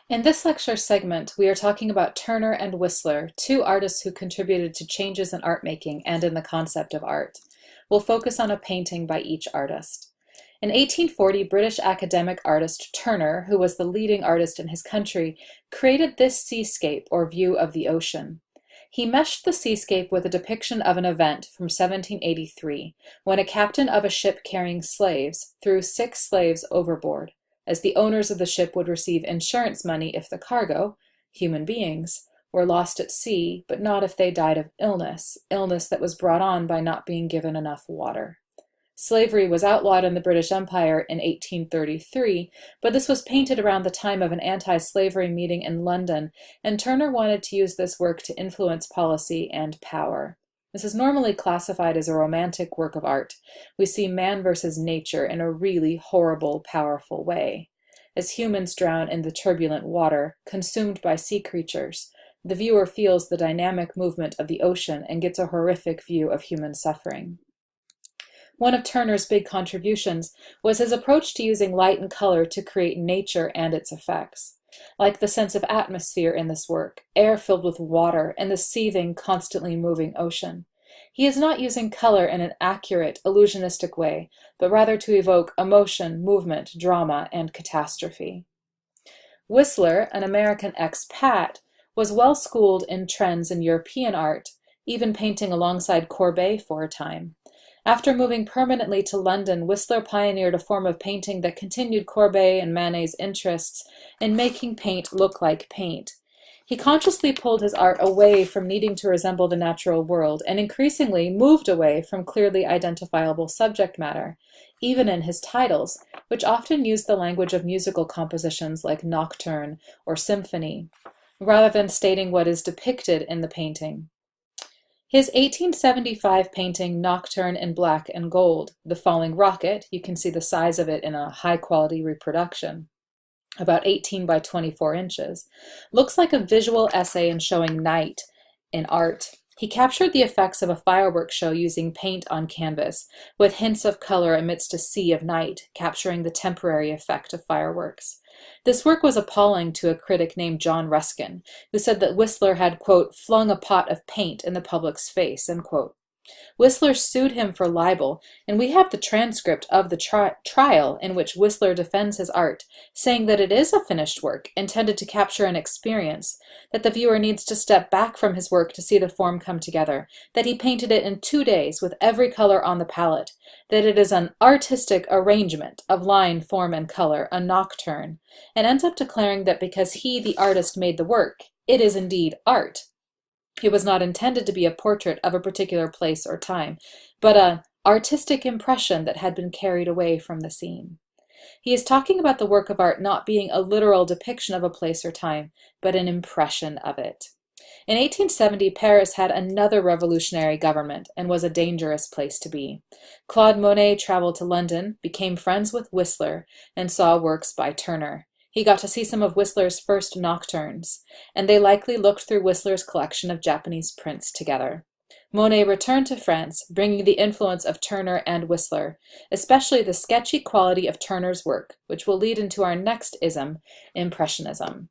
In this lecture segment, we are talking about Turner and Whistler, two artists who contributed to changes in art making and in the concept of art. We'll focus on a painting by each artist. In 1840, British academic artist Turner, who was the leading artist in his country, created this seascape or view of the ocean. He meshed the seascape with a depiction of an event from 1783, when a captain of a ship carrying slaves threw 6 slaves overboard, as the owners of the ship would receive insurance money if the cargo, human beings, were lost at sea, but not if they died of illness that was brought on by not being given enough water. Slavery was outlawed in the British Empire in 1833, but this was painted around the time of an anti-slavery meeting in London, and Turner wanted to use this work to influence policy and power. This is normally classified as a romantic work of art. We see man versus nature in a really horrible, powerful way. As humans drown in the turbulent water, consumed by sea creatures, the viewer feels the dynamic movement of the ocean and gets a horrific view of human suffering. One of Turner's big contributions was his approach to using light and color to create nature and its effects. Like the sense of atmosphere in this work, air filled with water and the seething, constantly moving ocean. He is not using color in an accurate, illusionistic way, but rather to evoke emotion, movement, drama, and catastrophe. Whistler, an American expat, was well schooled in trends in European art, even painting alongside Courbet for a time. After moving permanently to London, Whistler pioneered a form of painting that continued Courbet and Manet's interests in making paint look like paint. He consciously pulled his art away from needing to resemble the natural world and increasingly moved away from clearly identifiable subject matter, even in his titles, which often used the language of musical compositions like nocturne or symphony, rather than stating what is depicted in the painting. His 1875 painting Nocturne in Black and Gold, The Falling Rocket, you can see the size of it in a high-quality reproduction, about 18 by 24 inches, looks like a visual essay in showing night in art. He captured the effects of a fireworks show using paint on canvas, with hints of color amidst a sea of night, capturing the temporary effect of fireworks. This work was appalling to a critic named John Ruskin, who said that Whistler had, quote, flung a pot of paint in the public's face, end quote. Whistler sued him for libel, and we have the transcript of the trial in which Whistler defends his art, saying that it is a finished work, intended to capture an experience, that the viewer needs to step back from his work to see the form come together, that he painted it in 2 days with every color on the palette, that it is an artistic arrangement of line, form, and color, a nocturne, and ends up declaring that because he, the artist, made the work, it is indeed art. It was not intended to be a portrait of a particular place or time, but an artistic impression that had been carried away from the scene. He is talking about the work of art not being a literal depiction of a place or time, but an impression of it. In 1870, Paris had another revolutionary government and was a dangerous place to be. Claude Monet traveled to London, became friends with Whistler, and saw works by Turner. He got to see some of Whistler's first nocturnes, and they likely looked through Whistler's collection of Japanese prints together. Monet returned to France, bringing the influence of Turner and Whistler, especially the sketchy quality of Turner's work, which will lead into our next ism, Impressionism.